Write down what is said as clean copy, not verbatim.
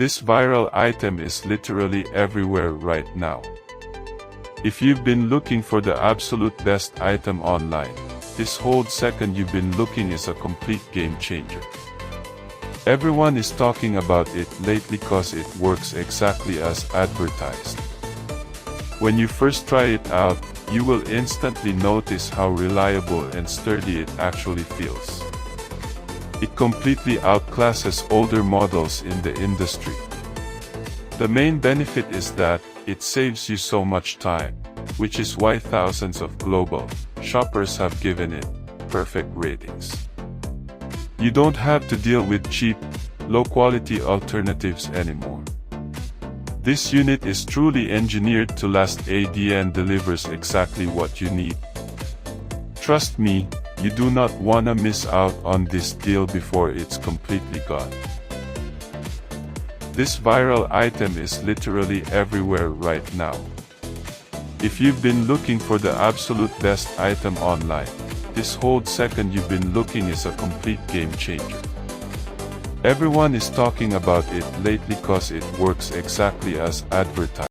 This viral item is literally everywhere right now. If you've been looking for the absolute best item online, this whole second you've been looking is a complete game changer. Everyone is talking about it lately cause it works exactly as advertised. When you first try it out, you will instantly notice how reliable and sturdy it actually feels. It completely outclasses older models in the industry. The main benefit is that it saves you so much time, which is why thousands of global shoppers have given it perfect ratings. You don't have to deal with cheap, low-quality alternatives anymore. This unit is truly engineered to last and delivers exactly what you need. Trust me, you do not wanna miss out on this deal before it's completely gone. This viral item is literally everywhere right now. If you've been looking for the absolute best item online, this whole second you've been looking is a complete game changer. Everyone is talking about it lately cause it works exactly as advertised.